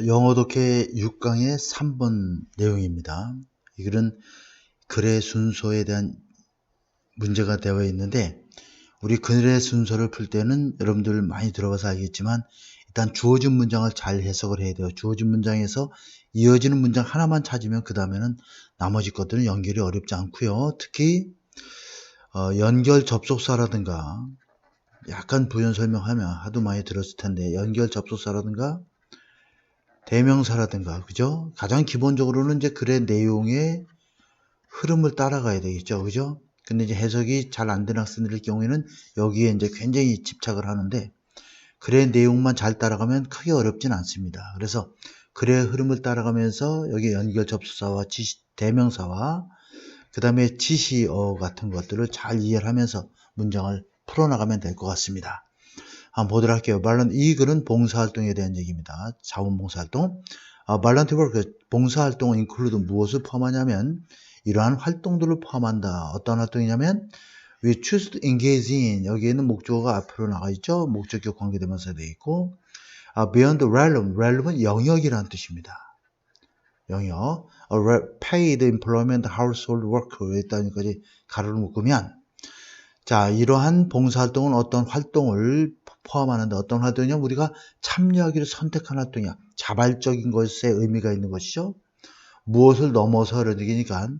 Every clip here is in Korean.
영어 독해 6강의 3번 내용입니다. 이 글은 글의 순서에 대한 문제가 되어 있는데, 우리 글의 순서를 풀 때는 여러분들 많이 들어봐서 알겠지만 일단 주어진 문장을 잘 해석을 해야 돼요. 주어진 문장에서 이어지는 문장 하나만 찾으면 그 다음에는 나머지 것들은 연결이 어렵지 않고요. 특히 연결 접속사라든가, 약간 부연 설명하면 하도 많이 들었을 텐데, 연결 접속사라든가 대명사라든가, 그죠? 가장 기본적으로는 이제 글의 내용의 흐름을 따라가야 되겠죠, 그죠? 근데 이제 해석이 잘 안 되는 학생들의 경우에는 여기에 이제 굉장히 집착을 하는데, 글의 내용만 잘 따라가면 크게 어렵진 않습니다. 그래서 글의 흐름을 따라가면서 여기 연결 접속사와 대명사와 그 다음에 지시어 같은 것들을 잘 이해를 하면서 문장을 풀어나가면 될 것 같습니다. 한번 보도록 할게요. 이 글은 봉사활동에 대한 얘기입니다. 자원봉사활동. 발런티 워크, 봉사활동은 include 무엇을 포함하냐면 이러한 활동들을 포함한다. 어떤 활동이냐면 we choose to engage in, 여기에는 목적어가 앞으로 나가 있죠. 목적격 관계대명사 되어 있고, beyond the realm, realm은 영역이라는 뜻입니다. 영역. paid employment household worker, 일단까지 가로를 묶으면, 자, 이러한 봉사활동은 어떤 활동을 포함하는데, 어떤 활동이냐면 우리가 참여하기를 선택한 활동이야. 자발적인 것에 의미가 있는 것이죠. 무엇을 넘어서 이런 얘기니까,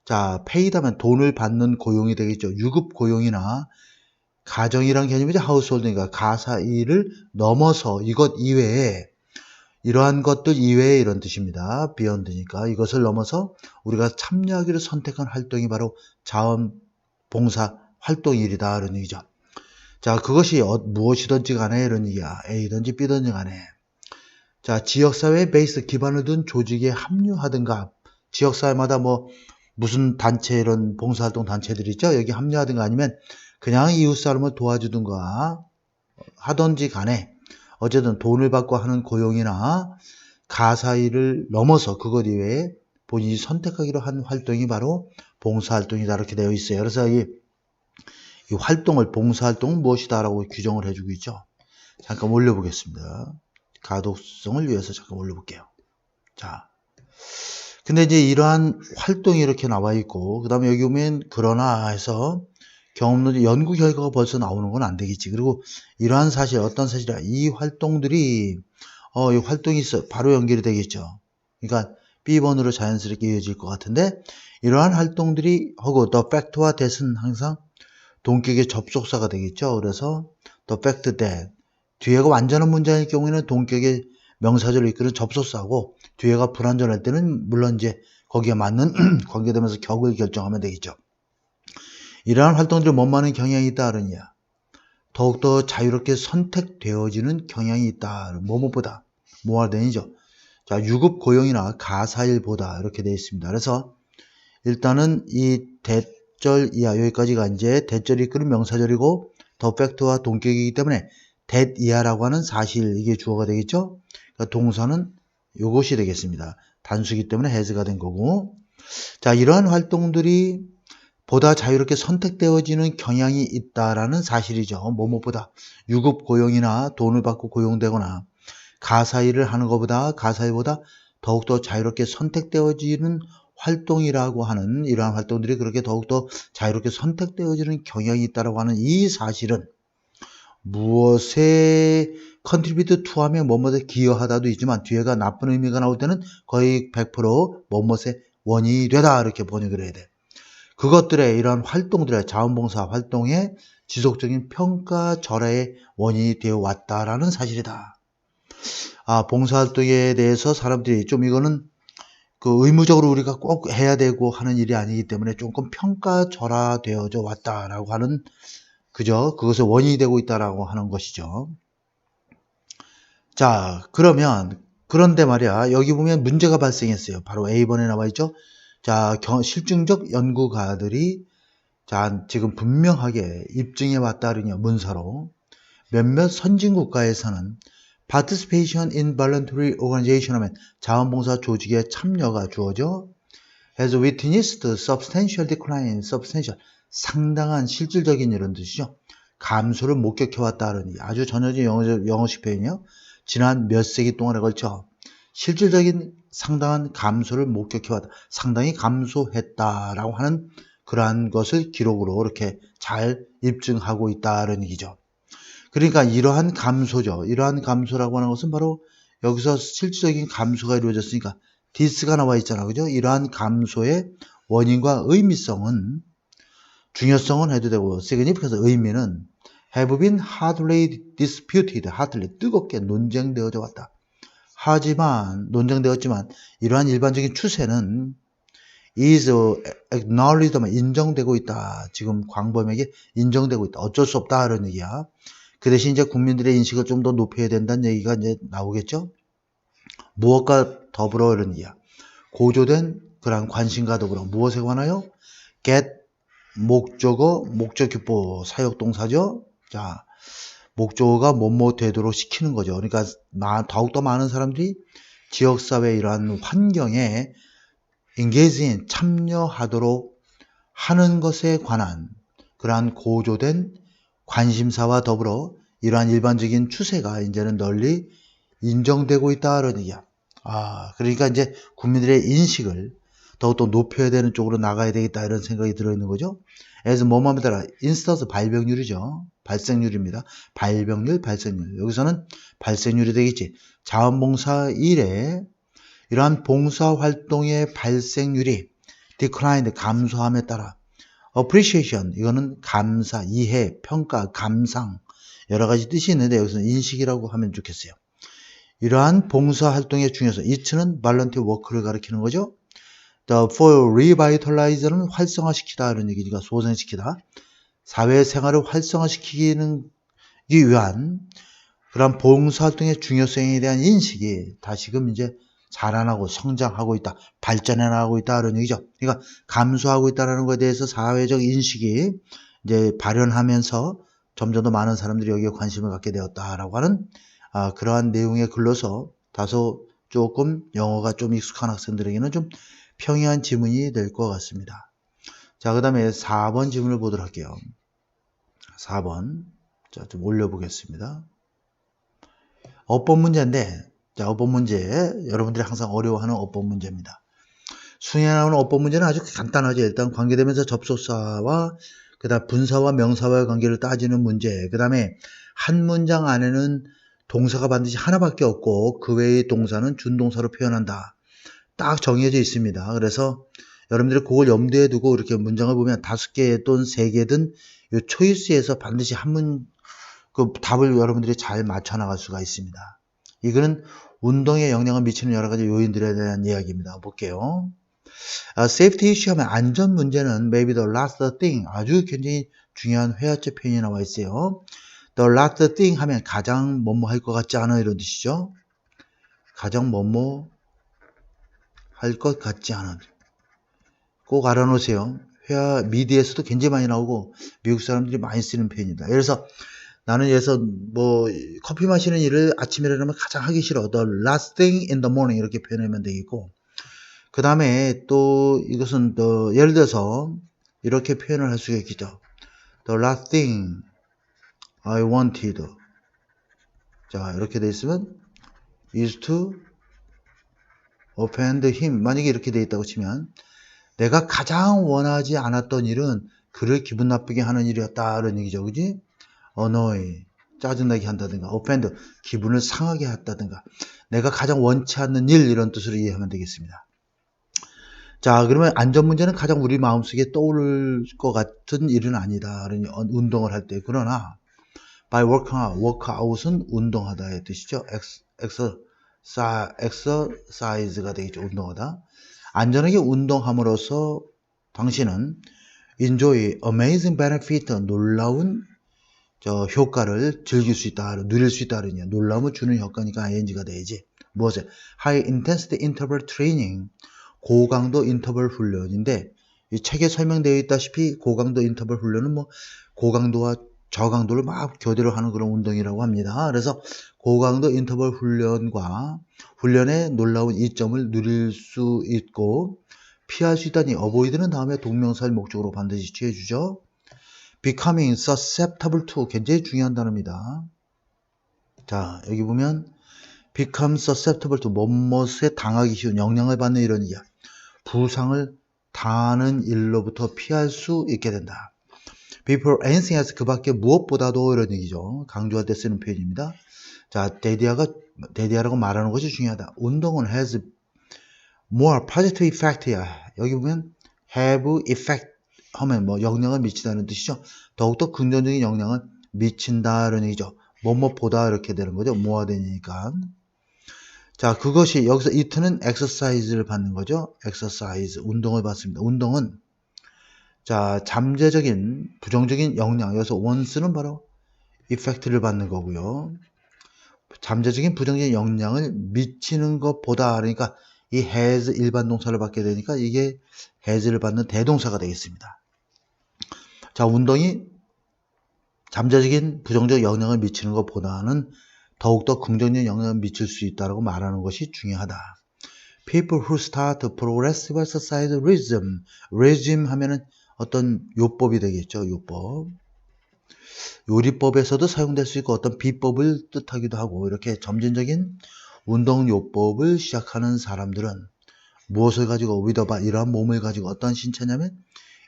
자, 페이드하면 돈을 받는 고용이 되겠죠. 유급 고용이나 가정이란 개념이죠. 하우스홀드니까 가사 일을 넘어서 이것 이외에, 이러한 것들 이외에 이런 뜻입니다. 비욘드니까 이것을 넘어서 우리가 참여하기를 선택한 활동이 바로 자원봉사 활동일이다, 이런 얘기죠. 자, 그것이 무엇이든지 간에 이런 얘기야. A든지 B든지 간에. 자, 지역사회의 베이스 기반을 둔 조직에 합류하든가, 지역사회마다 무슨 단체, 이런 봉사활동 단체들이 있죠. 여기 합류하든가 아니면 그냥 이웃사람을 도와주든가 하든지 간에 어쨌든 돈을 받고 하는 고용이나 가사일을 넘어서 그것 이외에 본인이 선택하기로 한 활동이 바로 봉사활동이다, 이렇게 되어 있어요. 그래서 이 활동을, 봉사활동은 무엇이다 라고 규정을 해주고 있죠. 잠깐 올려보겠습니다. 가독성을 위해서 잠깐 올려볼게요. 자, 근데 이제 이러한 활동이 이렇게 나와 있고, 그 다음에 여기 보면 그러나 해서 경험론 연구 결과가 벌써 나오는 건 안 되겠지. 그리고 이러한 사실, 어떤 사실이야, 이 활동들이 이 활동이 있어 바로 연결이 되겠죠. 그러니까 B번으로 자연스럽게 이어질 것 같은데, 이러한 활동들이 하고 the fact와 that은 항상 동격의 접속사가 되겠죠. 그래서 the fact that, 뒤에가 완전한 문장일 경우에는 동격의 명사절을 이끄는 접속사고, 뒤에가 불완전할 때는 물론 이제 거기에 맞는 관계되면서 격을 결정하면 되겠죠. 이러한 활동들이 뭐만한 경향이 있다, 그러냐. 더욱더 자유롭게 선택되어지는 경향이 있다. 뭐뭐보다. 뭐하든이죠. 자, 유급 고용이나 가사일보다 이렇게 되어 있습니다. 그래서 일단은 이 대절 이하, 여기까지가 이제 대절이 이끄는 명사절이고 더 팩트와 동격이기 때문에 that 이하라고 하는 사실, 이게 주어가 되겠죠. 그러니까 동사는 요것이 되겠습니다. 단수기 때문에 has가 된 거고, 자, 이러한 활동들이 보다 자유롭게 선택되어지는 경향이 있다라는 사실이죠. 뭐뭐보다 유급 고용이나 돈을 받고 고용되거나 가사일을 하는 것보다, 가사일보다 더욱더 자유롭게 선택되어지는 활동이라고 하는, 이러한 활동들이 그렇게 더욱더 자유롭게 선택되어지는 경향이 있다라고 하는 이 사실은 무엇에 contribute to 하면 뭐뭐에 기여하다도 있지만, 뒤에가 나쁜 의미가 나올 때는 거의 100% 뭐뭐에 원인이 되다, 이렇게 번역을 해야 돼. 그것들의, 이런 활동들의, 자원봉사 활동의 지속적인 평가절하의 원인이 되어 왔다라는 사실이다. 봉사활동에 대해서 사람들이 좀, 이거는 의무적으로 우리가 꼭 해야 되고 하는 일이 아니기 때문에 조금 평가절하되어져 왔다라고 하는, 그죠? 그것의 원인이 되고 있다라고 하는 것이죠. 자, 그런데 말이야, 여기 보면 문제가 발생했어요. 바로 A번에 나와 있죠. 자, 실증적 연구가들이, 자, 지금 분명하게 입증해 왔다르냐, 문서로 몇몇 선진국가에서는 participation in voluntary organization 하면 자원봉사 조직의 참여가 주어져 has witnessed substantial decline, substantial, 상당한 실질적인 이런 뜻이죠. 감소를 목격해 왔다는, 아주 전형적인 영어식 표현이요. 지난 몇 세기 동안에 걸쳐 실질적인 상당한 감소를 목격해왔다. 상당히 감소했다라고 하는 그러한 것을 기록으로 이렇게 잘 입증하고 있다는 얘기죠. 그러니까 이러한 감소죠. 이러한 감소라고 하는 것은 바로 여기서 실질적인 감소가 이루어졌으니까 this가 나와 있잖아. 그죠? 이러한 감소의 원인과 의미성은, 중요성은 해도 되고, significance, 의미는 have been hotly disputed, hotly, 뜨겁게 논쟁되어져 왔다. 하지만, 논쟁되었지만, 이러한 일반적인 추세는 is acknowledged, 인정되고 있다. 지금 광범위하게 인정되고 있다. 어쩔 수 없다. 이런 얘기야. 그 대신 이제 국민들의 인식을 좀 더 높여야 된다는 얘기가 이제 나오겠죠? 무엇과 더불어 이런 얘기야. 고조된 그러한 관심과 더불어 무엇에 관하여? get, 목적어, 목적규포, 사역동사죠? 자, 목적어가 뭐뭐 되도록 시키는 거죠. 그러니까 더욱더 많은 사람들이 지역사회 이러한 환경에 engage, 참여하도록 하는 것에 관한 그러한 고조된 관심사와 더불어 이러한 일반적인 추세가 이제는 널리 인정되고 있다는 얘기야. 그러니까 이제 국민들의 인식을 더욱더 높여야 되는 쪽으로 나가야 되겠다 이런 생각이 들어있는 거죠. as 뭐뭐에 따라 인스턴스 발병률이죠. 발생률입니다. 발병률, 발생률. 여기서는 발생률이 되겠지. 자원봉사 일에 이러한 봉사활동의 발생률이 declined, 감소함에 따라 appreciation, 이거는 감사, 이해, 평가, 감상 여러 가지 뜻이 있는데 여기서는 인식이라고 하면 좋겠어요. 이러한 봉사활동의 중요성, it는 volunteer work를 가리키는 거죠. The for revitalize는 활성화시키다 이런 얘기니까 소생시키다. 사회생활을 활성화시키기 위한 그런 봉사활동의 중요성에 대한 인식이 다시금 이제 자라나고 성장하고 있다, 발전해 나가고 있다 이런 얘기죠. 그러니까 감소하고 있다는 것에 대해서 사회적 인식이 이제 발현하면서 점점 더 많은 사람들이 여기에 관심을 갖게 되었다라고 하는 그러한 내용의 글로서 다소 조금 영어가 좀 익숙한 학생들에게는 좀 평이한 지문이 될 것 같습니다. 자, 그 다음에 4번 지문을 보도록 할게요. 4번. 자, 좀 올려보겠습니다. 어법 문제인데, 자, 어법 문제. 여러분들이 항상 어려워하는 어법 문제입니다. 수능에 나오는 어법 문제는 아주 간단하죠. 일단 관계대명사 접속사와 그다음 분사와 명사와의 관계를 따지는 문제. 그 다음에 한 문장 안에는 동사가 반드시 하나밖에 없고 그 외의 동사는 준동사로 표현한다. 딱 정해져 있습니다. 그래서 여러분들이 그걸 염두에 두고 이렇게 문장을 보면 5개 또는 3개든 이 초이스에서 반드시 그 답을 여러분들이 잘 맞춰 나갈 수가 있습니다. 이거는 운동에 영향을 미치는 여러 가지 요인들에 대한 이야기입니다. 볼게요. safety issue 하면 안전 문제는 maybe the last thing, 아주 굉장히 중요한 회화체 표현이 나와 있어요. the last thing 하면 가장 뭐뭐 할 것 같지 않아 이런 뜻이죠. 가장 뭐뭐 할 것 같지 않은. 꼭 알아놓으세요. 회화 미디에서도 굉장히 많이 나오고 미국 사람들이 많이 쓰는 표현이다. 그래서 나는 여기서 뭐 커피 마시는 일을 아침에 일어나면 가장 하기 싫어. The last thing in the morning 이렇게 표현하면 되겠고, 그 다음에 또 이것은 또 예를 들어서 이렇게 표현을 할 수가 있겠죠. The last thing I wanted, 자 이렇게 돼 있으면 is to offend him. 만약에 이렇게 돼 있다고 치면 내가 가장 원하지 않았던 일은 그를 기분 나쁘게 하는 일이었다 이런 얘기죠. 그지? annoy, 짜증나게 한다든가, offend, 기분을 상하게 했다든가, 내가 가장 원치 않는 일 이런 뜻으로 이해하면 되겠습니다. 자, 그러면 안전 문제는 가장 우리 마음속에 떠오를 것 같은 일은 아니다. 운동을 할 때. 그러나 by workout은 운동하다의 뜻이죠. exercise가 되겠죠. 운동하다. 안전하게 운동함으로써 당신은 enjoy amazing benefit, 놀라운 효과를 즐길 수 있다, 누릴 수 있다, 그러냐. 놀라움을 주는 효과니까 ing가 돼야지. 무엇에? High intensity interval training, 고강도 인터벌 훈련인데, 이 책에 설명되어 있다시피 고강도 인터벌 훈련은 뭐 고강도와 저강도를 막 교대로 하는 그런 운동이라고 합니다. 그래서 고강도 인터벌 훈련과 훈련의 놀라운 이점을 누릴 수 있고 피할 수 있다니, 어보이드는 다음에 동명사를 목적으로 반드시 취해주죠. becoming susceptible to, 굉장히 중요한 단어입니다. 자, 여기 보면 become susceptible to 뭐뭇에 당하기 쉬운 영향을 받는 이런 이야. 부상을 당하는 일로부터 피할 수 있게 된다. before anything else 그 밖에 무엇보다도 이런 얘기죠. 강조할 때 쓰는 표현입니다. 자, 데디아라고 말하는 것이 중요하다. 운동은 has more positive effect야. 여기 보면 have effect 하면 뭐 영향을 미치다는 뜻이죠. 더욱더 긍정적인 영향을 미친다는 얘기죠. 뭐뭐보다 이렇게 되는 거죠. 뭐가 되니까. 자, 그것이 여기서 it는 exercise를 받는 거죠. exercise 운동을 받습니다. 운동은 자, 잠재적인 부정적인 영향, 여기서 once는 바로 effect를 받는 거고요. 잠재적인 부정적인 영향을 미치는 것보다, 그러니까 이 has 일반 동사를 받게 되니까 이게 has를 받는 대동사가 되겠습니다. 자, 운동이 잠재적인 부정적 영향을 미치는 것보다는 더욱더 긍정적인 영향을 미칠 수 있다고 말하는 것이 중요하다. People who start progressive exercise regime 하면은 어떤 요법이 되겠죠. 요법. 요리법에서도 사용될 수 있고 어떤 비법을 뜻하기도 하고 이렇게 점진적인 운동 요법을 시작하는 사람들은 무엇을 가지고 이러한 몸을 가지고 어떤 신체냐면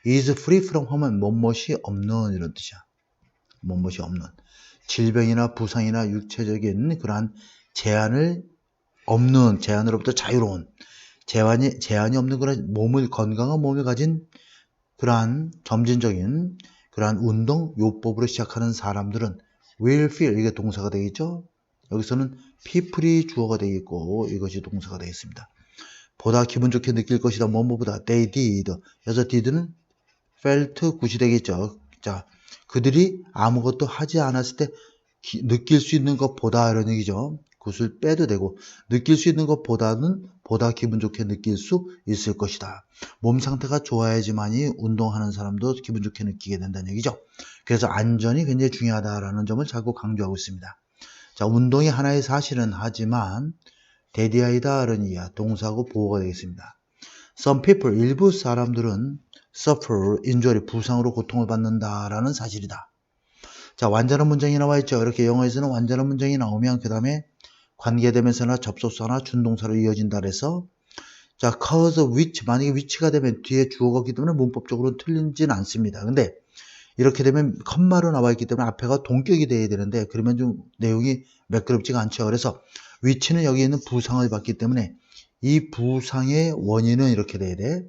is free from 하면 뭐뭇이 없는 이런 뜻이야. 뭐뭇이 없는 질병이나 부상이나 육체적인 그러한 제한으로부터 자유로운 제한이 없는 그런 건강한 몸을 가진 그러한 점진적인 그러한 운동 요법으로 시작하는 사람들은 will feel 이게 동사가 되겠죠. 여기서는 people이 주어가 되겠고 이것이 동사가 되겠습니다. 보다 기분 좋게 느낄 것이다. 뭐뭐보다 they did. 여기서 did는 felt 굿이 되겠죠. 자, 그들이 아무것도 하지 않았을 때 느낄 수 있는 것보다 이런 얘기죠. 굿을 빼도 되고 느낄 수 있는 것보다는 보다 기분 좋게 느낄 수 있을 것이다. 몸 상태가 좋아야지만이 운동하는 사람도 기분 좋게 느끼게 된다는 얘기죠. 그래서 안전이 굉장히 중요하다라는 점을 자꾸 강조하고 있습니다. 자, 운동이 하나의 사실은 하지만 대디아이다라는 이야 동사하고 보호가 되겠습니다. Some people 일부 사람들은 suffer injury 부상으로 고통을 받는다라는 사실이다. 자, 완전한 문장이 나와 있죠. 이렇게 영어에서는 완전한 문장이 나오면 그 다음에 관계대명사나 접속사나 준동사로 이어진다 그래서 자, cause which 만약에 which가 되면 뒤에 주어가 있기 때문에 문법적으로 틀리진 않습니다. 근데 이렇게 되면 컴마로 나와 있기 때문에 앞에가 동격이 돼야 되는데 그러면 좀 내용이 매끄럽지가 않죠. 그래서 which는 여기 있는 부상을 받기 때문에 이 부상의 원인은 이렇게 돼야 돼.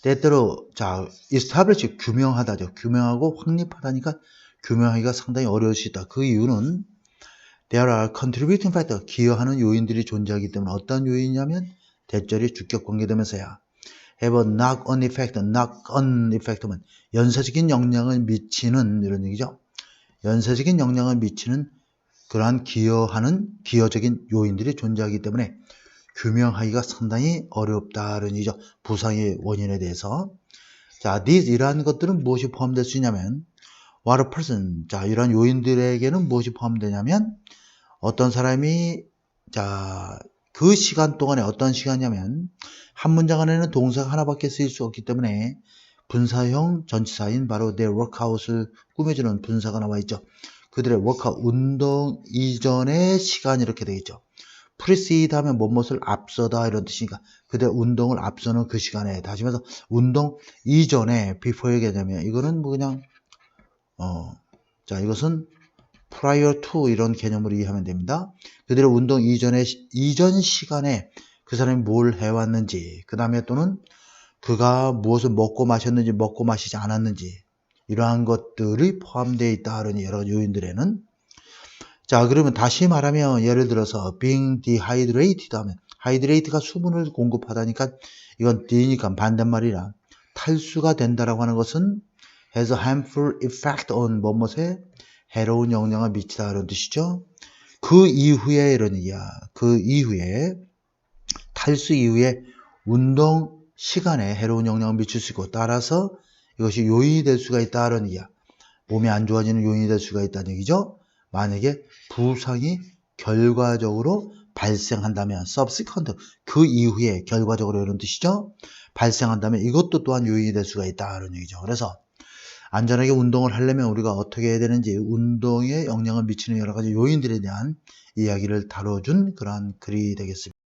때때로 자, establish 규명하다죠. 규명하고 확립하다니까 규명하기가 상당히 어려울 수 있다. 그 이유는 there are contributing factor 기여하는 요인들이 존재하기 때문에 어떤 요인이냐면 대절이 주격 관계되면서야 have a knock-on effect면 연쇄적인 영향을 미치는 이런 얘기죠. 연쇄적인 영향을 미치는 그러한 기여적인 요인들이 존재하기 때문에 규명하기가 상당히 어렵다는 얘기죠. 부상의 원인에 대해서. 자, 이러한 것들은 무엇이 포함될 수 있냐면 what a person. 자, 이러한 요인들에게는 무엇이 포함되냐면 어떤 사람이 자, 그 시간 동안에 어떤 시간이냐면 한 문장 안에는 동사가 하나밖에 쓰일 수 없기 때문에 분사형 전치사인 바로 their workout을 꾸며주는 분사가 나와 있죠. 그들의 workout 운동 이전의 시간 이렇게 되겠죠. precede 하면 무엇을 앞서다 이런 뜻이니까 그들 운동을 앞서는 그 시간에 다시 말해서 운동 이전에 before의 개념이에요. 이거는 뭐 그냥 자, 이것은 prior to 이런 개념으로 이해하면 됩니다. 그들의 운동 이전 시간에 그 사람이 뭘 해왔는지, 그 다음에 또는 그가 무엇을 먹고 마셨는지, 먹고 마시지 않았는지, 이러한 것들이 포함되어 있다는 여러 요인들에는. 자, 그러면 다시 말하면 예를 들어서 being dehydrated 하면 hydrate가 수분을 공급하다니까 이건 D니까 반대말이라 탈수가 된다라고 하는 것은 has a harmful effect on 뭐뭐에 해로운 영향을 미치다 이런 뜻이죠. 그 이후에 이런 얘기야. 그 이후에 탈수 이후에 운동 시간에 해로운 영향을 미칠 수 있고 따라서 이것이 요인이 될 수가 있다는 얘기야. 몸이 안 좋아지는 요인이 될 수가 있다는 얘기죠. 만약에 부상이 결과적으로 발생한다면 subsequent 그 이후에 결과적으로 이런 뜻이죠. 발생한다면 이것도 또한 요인이 될 수가 있다는 얘기죠. 그래서 안전하게 운동을 하려면 우리가 어떻게 해야 되는지 운동에 영향을 미치는 여러 가지 요인들에 대한 이야기를 다뤄준 그러한 글이 되겠습니다.